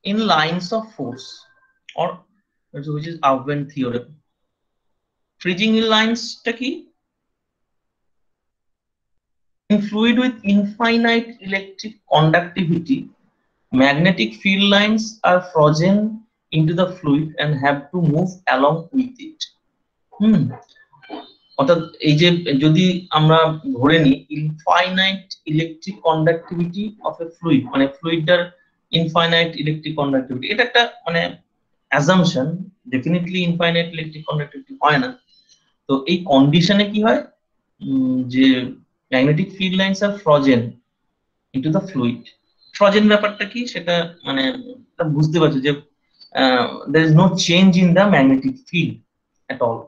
in lines of force, or which is Aubin theorem. Freezing in lines টা কি? In fluid with infinite electric conductivity, magnetic field lines are frozen into the fluid and have to move along with it. অর্থাৎ এই যে যদি আমরা ধরে নিই infinite electric conductivity of A fluid, মানে ফ্লুইডটার ইনফাইনাইট ইলেকট্রিক কন্ডাক্টিভিটি, এটা একটা মানে assumption, definitely infinite electric conductivity হয় না। তো এই কন্ডিশনে কি হয় যে magnetic field lines R frozen into the fluid. Frozen ব্যাপারটা কি সেটা মানে বুঝতে পারছো যে there is no change in the magnetic field at all।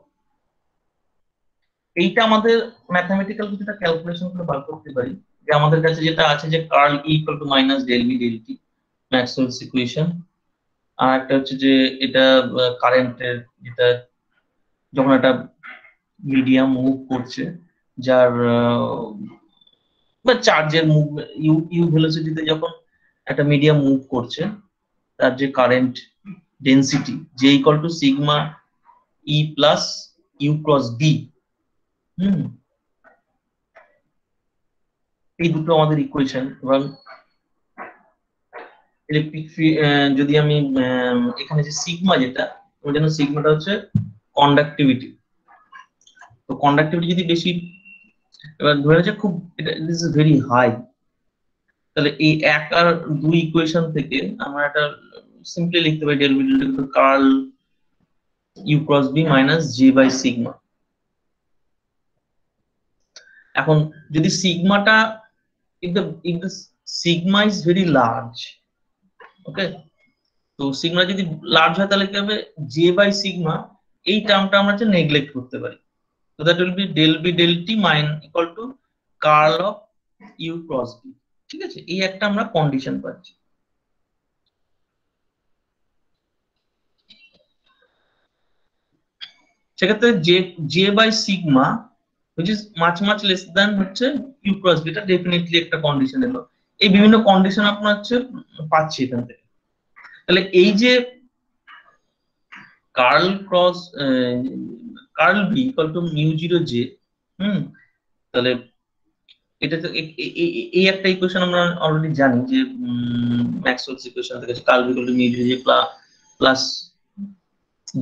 এইটা আমাদের ম্যাথমেটিক্যাল কিছুটা ক্যালকুলেশন করে বার করতে পারি, যে আমাদের কাছে যেটা আছে যে curl E equal to minus del B del T, Maxwell's equation. আর একটা হচ্ছে যে এটা কারেন্টের, যেটা যখন একটা মিডিয়াম মুভ করছে যার বা চার্জের মুভ ইউ ভেলোসিটিতে যখন একটা মিডিয়াম মুভ করছে তার যে কারেন্ট ডেন্সিটি যে equal to sigma E plus u cross B. এই দুটো আমাদের ইকুয়েশন। এবং ইলেকট্রিক যদি আমি এখানে যে সিগমা, যেটা ওই জন্য সিগমাটা হচ্ছে কন্ডাক্টিভিটি। তো কন্ডাক্টিভিটি যদি বেশি, এবার ধরে যে খুব এটা দিস ইজ ভেরি হাই, তাহলে এই এক আর দুই ইকুয়েশন থেকে আমরা এটা সিম্পলি লিখতে পারি del B del T curl u cross B minus J by sigma. এখন যদি সিগমাটা if the sigma is very large, ওকে, তো সিগমা যদি লার্জ হয় তাহলে কি হবে, জে বাই সিগমা এই টার্মটা আমরা যে নেগলেক্ট করতে পারি। তো that will be del B del t mine equal to curl of u cross B. ঠিক আছে, এই একটা আমরা কন্ডিশন পাচ্ছি। সেক্ষেত্রে J by sigma which is much less than হচ্ছে ইউ ক্রস বি, এটা ডেফিনেটলি একটা কন্ডিশন এলো। এই বিভিন্ন কন্ডিশন আপনার হচ্ছে পাচ্ছি এখান থেকে। তাহলে এই যে curl cross curl B equal to mu zero J, তাহলে এটা এই একটা ইকুয়েশন আমরা অলরেডি জানি যে ম্যাক্সওয়েলস ইকুয়েশন থেকে curl B equal to mu zero J plus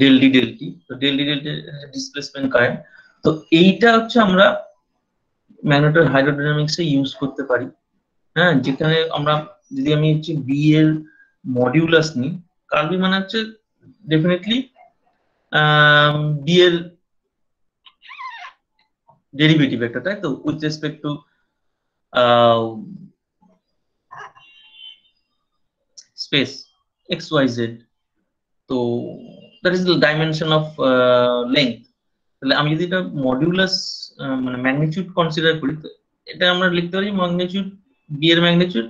del D del T. তো del D del T displacement current. তো এইটা হচ্ছে আমরা ম্যাগনেটো হাইড্রোডাইনামিক্সে ইউজ করতে পারি। হ্যাঁ, যেখানে আমরা যদি আমি হচ্ছে বি এর মডিউলাস নিই, কার্ল বি মানে হচ্ছে ডেফিনেটলি বি এর ডেরিভেটিভ একটা, তাই তো, with respect to space X Y Z. তো that is the dimension of length. তাহলে আমি যদি এটা মডিউলাস মানে ম্যাগনিটিউড কনসিডার করি, তো এটা আমরা লিখতে পারি ম্যাগনিটিউড বি এর magnitude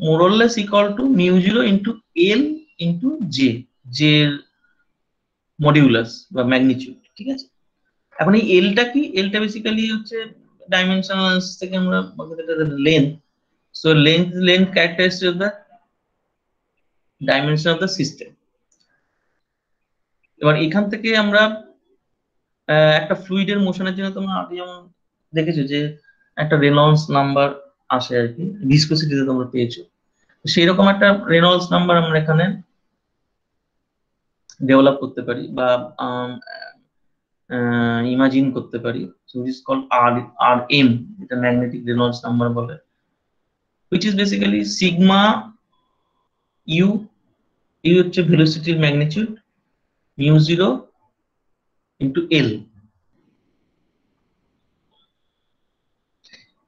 more or less equal to mu 0 into L into J, J modulus বা ম্যাগনিটিউড। ঠিক আছে, এখন এই এলটা কি, এলটা বেসিক্যালি হচ্ছে ডাইমেনশনাল থেকে আমরা length. So length characteristic of the dimension of the system. এবার এখান থেকে আমরা একটা ফ্লুইডের মোশনের জন্য তোমরা আগে যেমন দেখেছো যে একটা রেনল্ডস নাম্বার আসে আর কি, ভিসকোসিটিতে তোমরা পেয়েছো, সেই রকম একটা রেনল্ডস নাম্বার আমরা এখানে ডেভেলপ করতে পারি বা ইমাজিন করতে পারি। So it is called RM, যেটা ম্যাগনেটিক রেনল্ডস নাম্বার বলে, which is basically sigma u, u হচ্ছে ভেলোসিটির ম্যাগনিটিউড, mu 0 into L।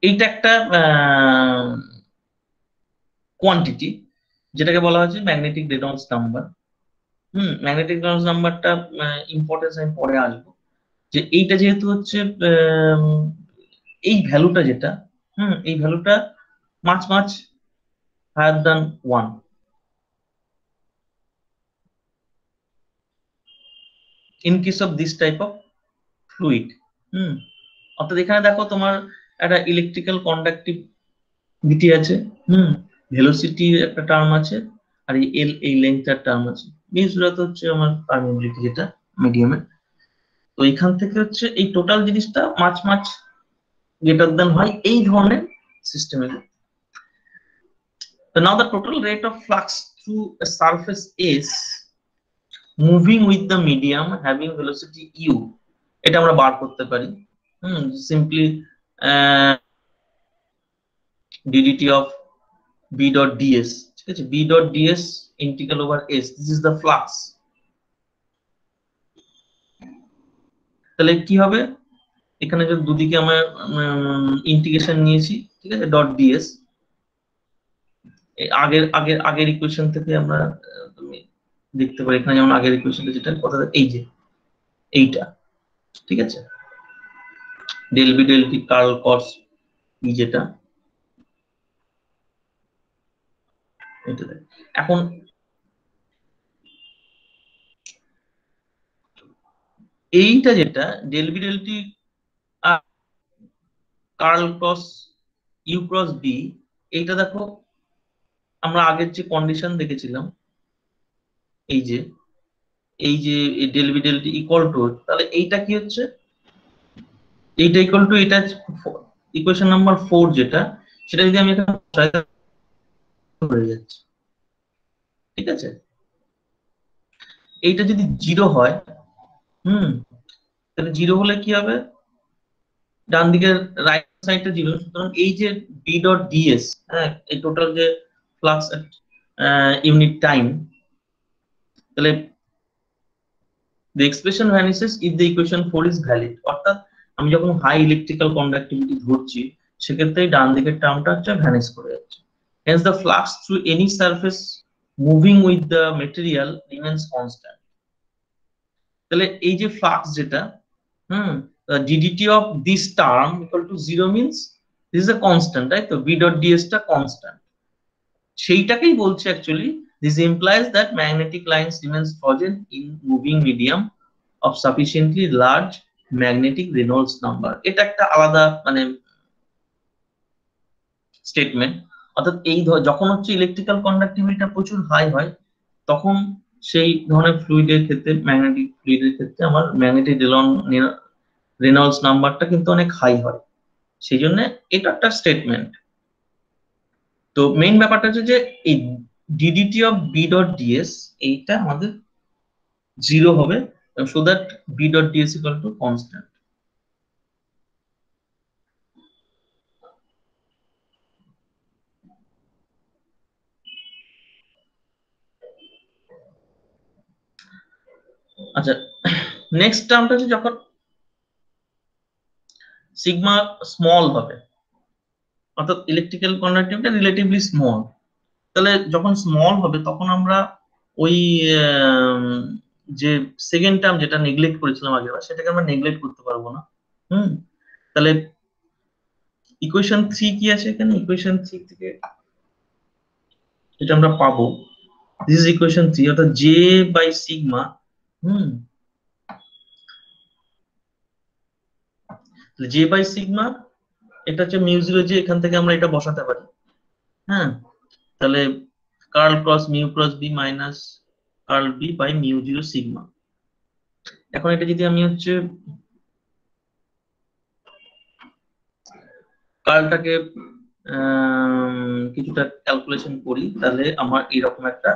এইটা একটা কোয়ান্টিটি যেটাকে বলা হচ্ছে magnetic Reynolds number. Magnetic Reynolds নাম্বারটা ইম্পর্টেন্স আমি পরে আসবো। যে এইটা যেহেতু হচ্ছে এই ভ্যালুটা যেটা, এই ভ্যালুটা much higher than 1। In case of this type of fluid. অর্থাৎ এখানে দেখো তোমার একটা ইলেকট্রিক্যাল কন্ডাক্টিভিটি আছে, ভেলোসিটি একটা টার্ম আছে, আর এই এল এই লেন্থটার টার্ম আছে। মিউজিরা তো হচ্ছে আমার পারমিয়াবিলিটি যেটা মিডিয়ামের। তো এখান থেকে হচ্ছে এই টোটাল জিনিসটা মাছ মাছ গ্রেটার দেন হয় এই ধরনের সিস্টেমের। So now the total rate of flux through a surface S moving with the medium having velocity u, এটা আমরা বার করতে পারি। Simply ddt of b dot ds, ঠিক আছে, b dot ds integral over s, this is the flux। তাহলে কি হবে, এখানে যে দুদিকে আমরা ইন্টিগ্রেশন নিয়েছি, ঠিক আছে, ডট ডিএস, আগের আগের আগের ইকুয়েশন থেকে আমরা তুমি দেখতে পারি এখানে যেমন আগের ইকুয়েশনটা যেটা কথা, এই যে এইটা, ঠিক আছে, ডেল বি ডেল টি কার্ল কস ই যেটা এটা। এখন এইটা যেটা ডেল বি ডেল টি curl cross U cross B, এইটা দেখো আমরা আগের যে কন্ডিশন দেখেছিলাম, এই যে del B del T equal to, তাহলে এইটা কি হচ্ছে, এইটা ইকুয়াল টু এটা ইকুয়েশন নাম্বার 4 যেটা, সেটা যদি আমি এখানে হয়ে যাচ্ছে, ঠিক আছে। এইটা যদি 0 হয়, তাহলে 0 হলে কি হবে, ডান দিকের রাইট সাইডটা 0, সুতরাং এই যে বি ডট ডিএস, হ্যাঁ, এই টোটাল যে ফ্লাক্স ইউনিট টাইম, তাহলে the expression vanishes if the equation 4 is valid, অর্থাৎ আমি যখন হাই ইলেকট্রিক্যাল কন্ডাক্টিভিটি ধরছি সেক্ষেত্রে ডান দিকের টার্মটা হচ্ছে ভ্যানিশ করে যাচ্ছে। hence the flux through any surface moving with the material remains constant। তাহলে এই যে ফ্লাক্স যেটা, ddt of this term equal to 0 means this is a constant, তাই তো, b dot ds টা constant, সেইটাকেই বলছে actually this implies that magnetic lines remains frozen in moving medium of sufficiently large magnetic Reynolds number। এটা একটা আলাদা মানে statement, অর্থাৎ এই যখন হচ্ছে ইলেকট্রিক্যাল কন্ডাক্টিভিটিটা প্রচুর হাই হয়, তখন সেই ধরনের ফ্লুইডের ক্ষেত্রে, ম্যাগনেটিক ফ্লুইডের ক্ষেত্রে আমার ম্যাগনেটিক রেনল্ডস নাম্বারটা কিন্তু অনেক হাই হয়, সেই জন্য এটা একটা স্টেটমেন্ট। তো মেইন ব্যাপারটা হচ্ছে যে এই d dt of B dot ds এইটা আমাদের 0 হবে, so that b dot ds equal to constant। আচ্ছা, নেক্সট টার্মটা হচ্ছে যখন সিগমা স্মল হবে, অর্থাৎ ইলেকট্রিক্যাল কন্ডাক্টিভিটি রিলেটিভলি স্মল, তাহলে যখন স্মল হবে তখন আমরা ওই যে সেকেন্ড টার্ম যেটা নেগলেক্ট করেছিলাম আগেরবার, সেটাকে আমরা নেগলেক্ট করতে পারবো না। তাহলে ইকুয়েশন 3 কি আছে এখানে, ইকুয়েশন 3 থেকে যেটা আমরা পাবো, দিস ইজ ইকুয়েশন 3, অর্থাৎ j by sigma, j by sigma এটা হচ্ছে মিউ জিরো j, এখান থেকে আমরা এটা বসাতে পারি, হ্যাঁ, তাহলে curl cross mu cross B minus curl B by mu zero sigma. এখন এটা যদি আমি হচ্ছে কার্লটাকে কিছুটা ক্যালকুলেশন করি, তাহলে আমার এরকম একটা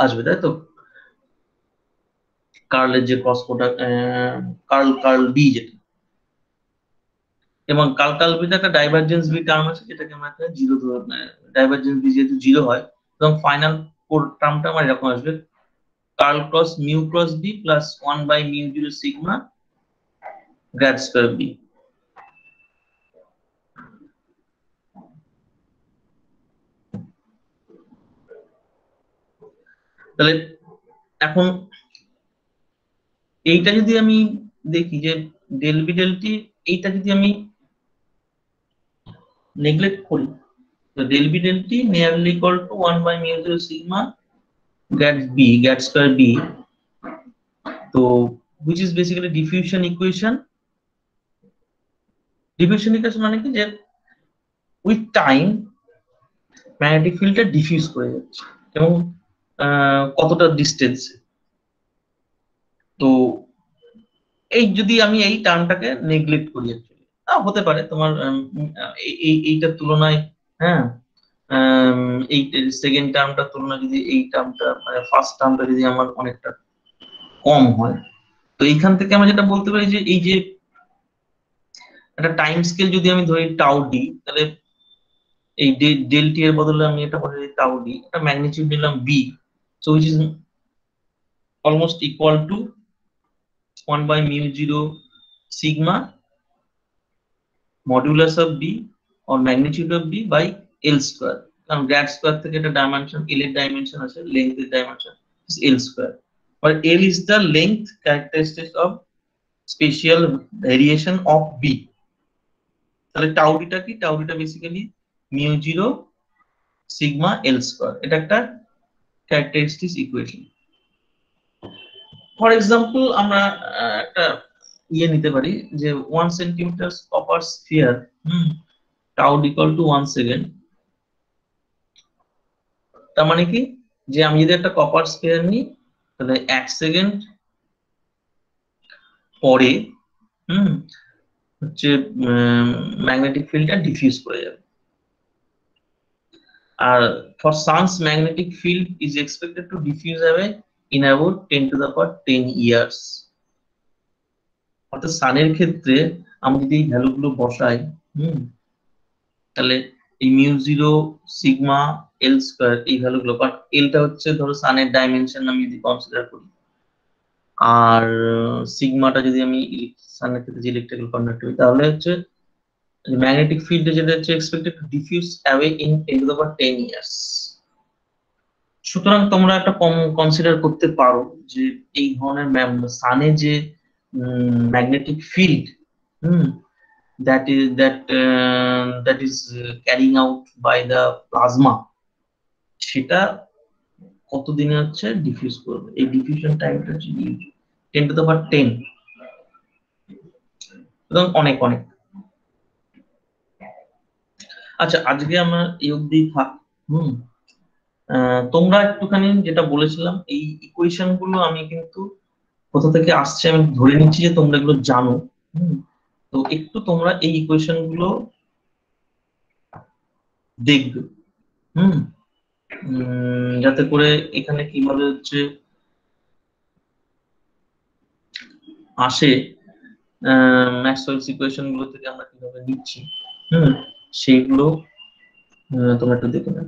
আসবে, তাই তো, কার্লের যে ক্রস প্রোডাক্ট কার্ল বি যেটা, এবং কার্ল বিতে একটা ডাইভারজেন্স বি টার্ম আছে, যেটাকে আমরা এখানে 0 ধরে, ডাইভারজেন্স বি যেহেতু 0 হয়, এবং ফাইনাল টার্মটা আমার এরকম আসবে, curl cross mu cross B plus 1 by mu zero sigma grad square B. তাহলে এখন এইটা যদি আমি দেখি যে ডেল বি ডেল টি, এইটা যদি আমি নেগলেক্ট করি, তো del B del t nearly equal to 1 by mu zero sigma grad square B, তো which is basically diffusion equation। diffusion equation মানে কি, যে with time ম্যাগনেটিক ফিল্ডটা ডিফিউজ করে যাচ্ছে এবং কতটা ডিস্টেন্সে। তো এই যদি আমি এই টার্মটাকে নেগলেক্ট করি অ্যাকচুয়ালি, হতে পারে তোমার এইটার তুলনায়, হ্যাঁ, এই সেকেন্ড টার্মটার তুলনায় যদি এই টার্মটা মানে ফার্স্ট টার্মটা যদি আমার অনেকটা কম হয়, তো এইখান থেকে আমরা যেটা বলতে পারি যে এই যে একটা টাইম স্কেল যদি আমি ধরি টাউ ডি, তাহলে এই ডেল টি এর বদলে আমি এটা বলে দিই টাউ ডি, একটা ম্যাগনিটিউড নিলাম B, so which is almost equal to 1/μ0 sigma modulus of b or magnitude of b by l square, কারণ গ্র্যাড স্কয়ার থেকে এটা ডাইমেনশন, l এর ডাইমেনশন আছে, লেংথ এর dimension is l square, or l is the length characteristic of spatial variation of b। তাহলে tau ডিটা কি? Tau ডিটা বেসিক্যালি μ0 sigma l square, এটা একটা ক্যারেক্টারিস্টিক ইকুয়েশন। ফর এক্সাম্পল আমরা একটা ইয়ে নিতে পারি যে 1 centimetre copper sphere, tau equal to 1 second. তার মানে কি, যে আমি যদি একটা কপার স্ফিয়ার নিই, তাহলে 1 সেকেন্ড পরে হচ্ছে ম্যাগনেটিক ফিল্ডটা ডিফিউজ করে যাবে। আর for sun's magnetic field is expected to diffuse away in about 10⁻10 years. অর্থাৎ সানের ক্ষেত্রে আমি যদি এই ভ্যালুগুলো বসাই, তাহলে এই μ0 সিগমা এল স্কয়ার এই ভ্যালুগুলো, কারণ এলটা হচ্ছে ধরো সানের ডাইমেনশন আমি যদি কনসিডার করি, আর সিগমাটা যদি আমি সানের ক্ষেত্রে যে ইলেকট্রিক্যাল কন্ডাক্টিভিটি, তাহলে হচ্ছে ম্যাগনেটিক ফিল্ডে যেটা হচ্ছে expected to diffuse away in 10⁻10 years. সুতরাং তোমরা একটা কনসিডার করতে পারো যে এই ধরনের সানে যে magnetic field that is carrying out by the plasma, সেটা কত দিনে হচ্ছে ডিফিউজ করবে। এই ডিফিউশন টাইমটা হচ্ছে 10⁻10, এবং অনেক অনেক। আচ্ছা, আজকে আমরা এই অবধি থাক। তোমরা একটুখানি যেটা বলেছিলাম এই ইকুয়েশন গুলো আমি কিন্তু কোথা থেকে আসছে আমি ধরে নিচ্ছি যে তোমরা এগুলো জানো। তো একটু তোমরা এই ইকুয়েশন গুলো দেখবে, যাতে করে এখানে কিভাবে হচ্ছে আসে, ম্যাক্সওয়েলস ইকুয়েশন গুলো থেকে আমরা কিভাবে নিচ্ছি, সেইগুলো তোমরা একটু দেখে নাও।